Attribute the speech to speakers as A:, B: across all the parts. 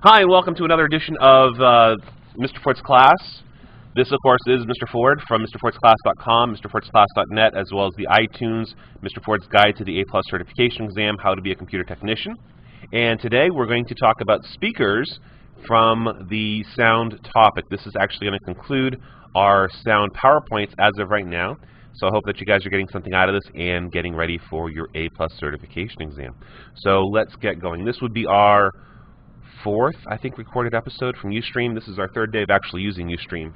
A: Hi, and welcome to another edition of Mr. Ford's Class. This, of course, is Mr. Ford from MrFordsClass.com, MrFordsClass.net, as well as the iTunes, Mr. Ford's Guide to the A+ Certification Exam, How to be a Computer Technician. And today we're going to talk about speakers from the sound topic. This is actually going to conclude our sound PowerPoints as of right now. So I hope that you guys are getting something out of this and getting ready for your A+ certification exam. So let's get going. This would be our fourth, I think, recorded episode from Ustream. This is our third day of actually using Ustream.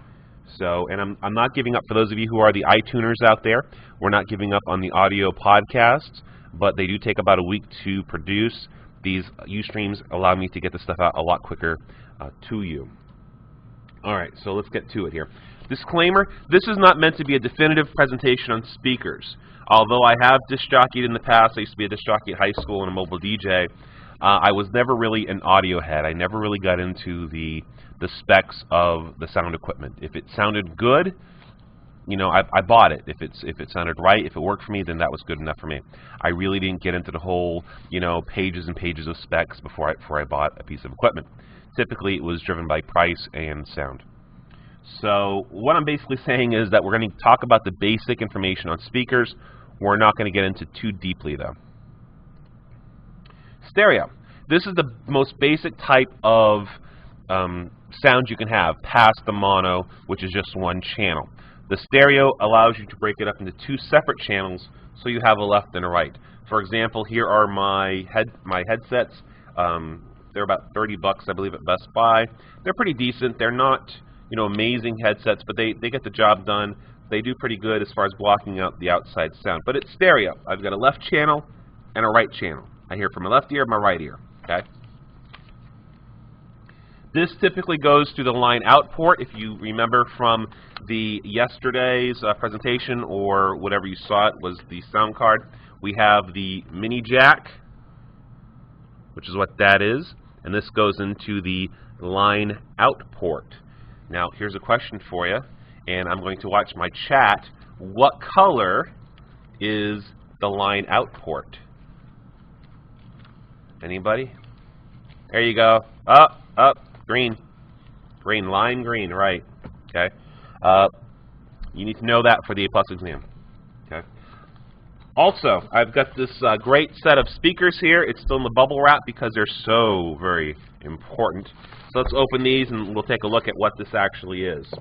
A: So, and I'm not giving up for those of you who are the iTuners out there. We're not giving up on the audio podcasts, but they do take about a week to produce. These Ustreams allow me to get this stuff out a lot quicker to you. All right, so let's get to it here. Disclaimer, this is not meant to be a definitive presentation on speakers. Although I have disc jockeyed in the past, I used to be a disc jockey at high school and a mobile DJ, I was never really an audio head. I never really got into the specs of the sound equipment. If it sounded good, you know, I bought it. If it sounded right, if it worked for me, then that was good enough for me. I really didn't get into the whole, you know, pages and pages of specs before I bought a piece of equipment. Typically, it was driven by price and sound. So what I'm basically saying is that we're going to talk about the basic information on speakers. We're not going to get into too deeply, though. Stereo. This is the most basic type of sound you can have past the mono, which is just one channel. The stereo allows you to break it up into two separate channels, so you have a left and a right. For example, here are my headsets. They're about 30 bucks, I believe, at Best Buy. They're pretty decent. They're not, you know, amazing headsets, but they get the job done. They do pretty good as far as blocking out the outside sound. But it's stereo. I've got a left channel and a right channel. I hear from my left ear and my right ear. Okay. This typically goes to the line out port. If you remember from the yesterday's presentation, or whatever you saw it was the sound card, we have the mini jack, which is what that is, and this goes into the line out port. Now here's a question for you, and I'm going to watch my chat. What color is the line out port? Anybody? There you go. Up, green. Green, line green, right. Okay. You need to know that for the A+ exam. Okay. Also, I've got this great set of speakers here. It's still in the bubble wrap because they're so very important. So let's open these and we'll take a look at what this actually is.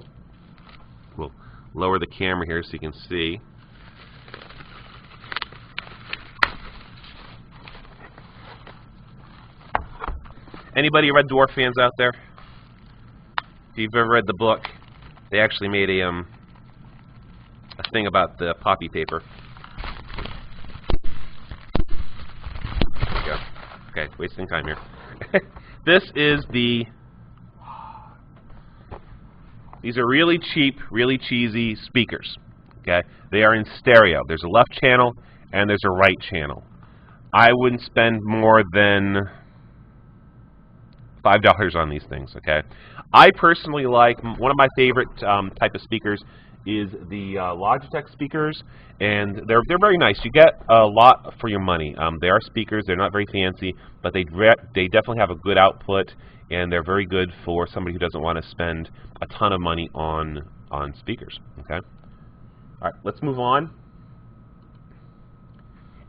A: We'll lower the camera here so you can see. Anybody Red Dwarf fans out there? If you've ever read the book, they actually made a thing about the poppy paper. There we go. Okay, wasting time here. This is these are really cheap, really cheesy speakers. Okay, they are in stereo. There's a left channel and there's a right channel. I wouldn't spend more than $5 on these things, okay? I personally like, one of my favorite type of speakers is the Logitech speakers, and they're very nice. You get a lot for your money. They are speakers, they're not very fancy, but they definitely have a good output, and they're very good for somebody who doesn't want to spend a ton of money on speakers, okay? All right, let's move on.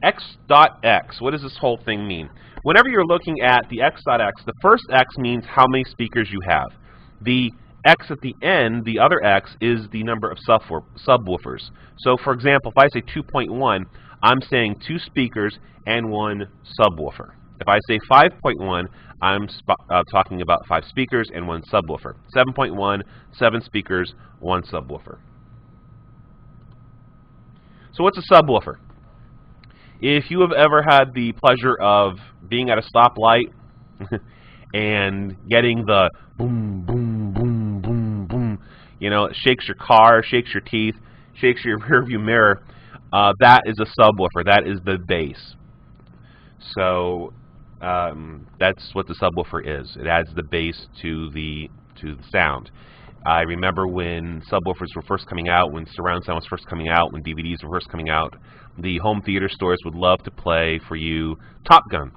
A: X.X, what does this whole thing mean? Whenever you're looking at the X.X, the first X means how many speakers you have. The X at the end, the other X, is the number of subwoofers. So, for example, if I say 2.1, I'm saying 2 speakers and 1 subwoofer. If I say 5.1, I'm talking about 5 speakers and 1 subwoofer. 7.1, 7 speakers, 1 subwoofer. So what's a subwoofer? If you have ever had the pleasure of being at a stoplight and getting the boom, boom, boom, boom, boom, you know, it shakes your car, shakes your teeth, shakes your rearview mirror, that is a subwoofer. That is the bass. So that's what the subwoofer is. It adds the bass to the sound. I remember when subwoofers were first coming out, when surround sound was first coming out, when DVDs were first coming out, the home theater stores would love to play for you Top Gun.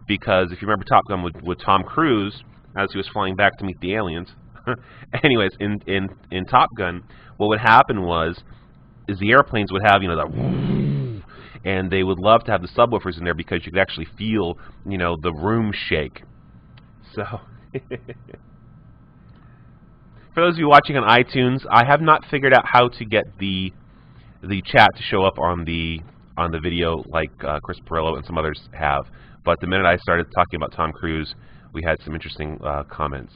A: Because if you remember Top Gun with Tom Cruise, as he was flying back to meet the aliens. Anyways, in Top Gun, what would happen is the airplanes would have, you know, the and they would love to have the subwoofers in there because you could actually feel, you know, the room shake. So, for those of you watching on iTunes, I have not figured out how to get the chat to show up on the video like Chris Perillo and some others have. But the minute I started talking about Tom Cruise, we had some interesting comments.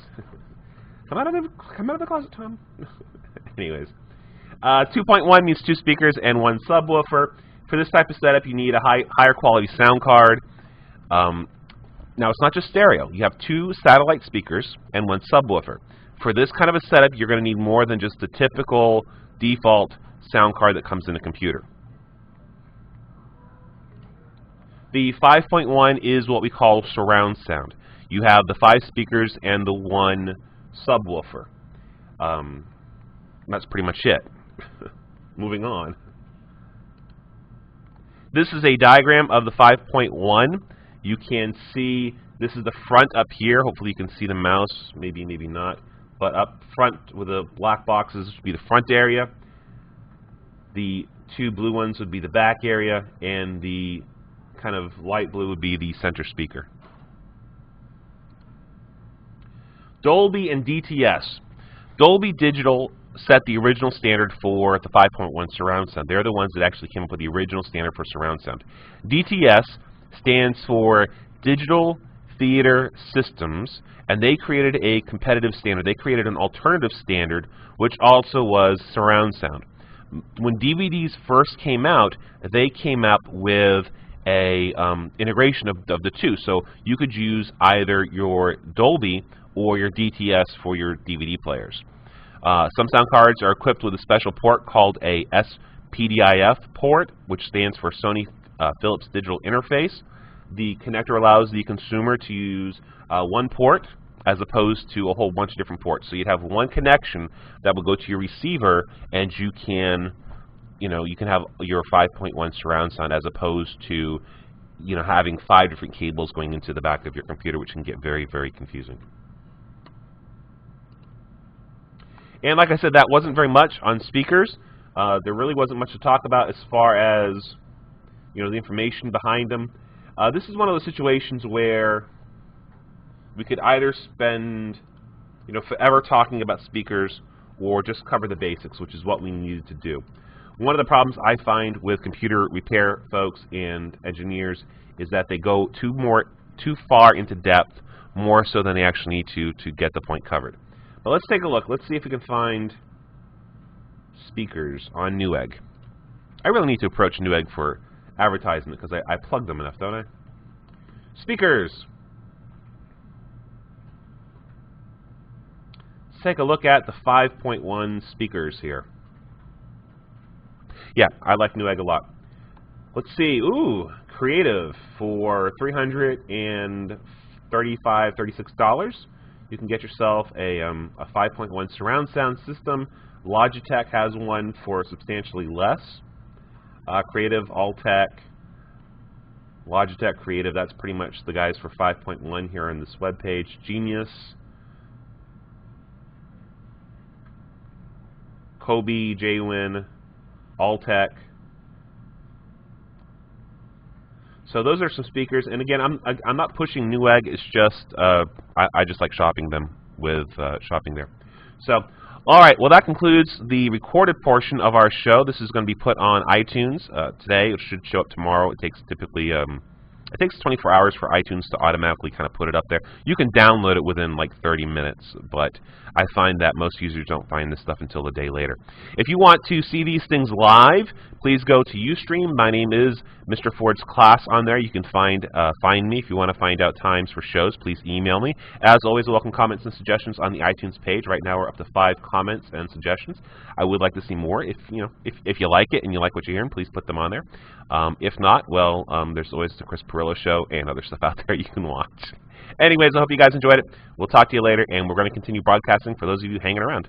A: Come out of the closet, Tom. Anyways, 2.1 means 2 speakers and 1 subwoofer. For this type of setup, you need a higher quality sound card. Now, it's not just stereo. You have 2 satellite speakers and 1 subwoofer. For this kind of a setup, you're going to need more than just the typical default sound card that comes in a computer. The 5.1 is what we call surround sound. You have the 5 speakers and the 1 subwoofer. That's pretty much it. Moving on. This is a diagram of the 5.1. You can see this is the front up here. Hopefully you can see the mouse. Maybe, maybe not. But up front with the black boxes would be the front area. The 2 blue ones would be the back area. And the kind of light blue would be the center speaker. Dolby and DTS. Dolby Digital set the original standard for the 5.1 surround sound. They're the ones that actually came up with the original standard for surround sound. DTS stands for Digital Theater Systems, and they created a competitive standard. They created an alternative standard, which also was surround sound. When DVDs first came out, they came up with a integration of the 2. So you could use either your Dolby or your DTS for your DVD players. Some sound cards are equipped with a special port called a SPDIF port, which stands for Sony Philips Digital Interface. The connector allows the consumer to use 1 port as opposed to a whole bunch of different ports. So you'd have 1 connection that will go to your receiver, and you can have your 5.1 surround sound as opposed to, you know, having 5 different cables going into the back of your computer, which can get very, very confusing. And like I said, that wasn't very much on speakers. There really wasn't much to talk about as far as, you know, the information behind them. This is one of those situations where we could either spend, you know, forever talking about speakers or just cover the basics, which is what we needed to do. One of the problems I find with computer repair folks and engineers is that they go too far into depth, more so than they actually need to get the point covered. But let's take a look. Let's see if we can find speakers on Newegg. I really need to approach Newegg for advertisement because I plug them enough, don't I? Speakers. Let's take a look at the 5.1 speakers here. Yeah, I like Newegg a lot. Let's see. Ooh, Creative for $336. You can get yourself a 5.1 surround sound system. Logitech has one for substantially less. Creative, Alltech, Logitech, Creative, that's pretty much the guys for 5.1 here on this webpage. Genius, Kobe, Jwin, Alltech. So those are some speakers, and again, I'm not pushing Newegg. It's just I just like shopping them with shopping there. So, all right. Well, that concludes the recorded portion of our show. This is going to be put on iTunes today. It should show up tomorrow. It takes typically it takes 24 hours for iTunes to automatically kind of put it up there. You can download it within like 30 minutes, but I find that most users don't find this stuff until a day later. If you want to see these things live, please go to Ustream. My name is Mr. Ford's Class on there. You can find me. If you want to find out times for shows, please email me. As always, welcome comments and suggestions on the iTunes page. Right now we're up to 5 comments and suggestions. I would like to see more. If you like it and you like what you're hearing, please put them on there. If not, well, there's always the Chris Perillo Show and other stuff out there you can watch. Anyways, I hope you guys enjoyed it. We'll talk to you later, and we're going to continue broadcasting for those of you hanging around.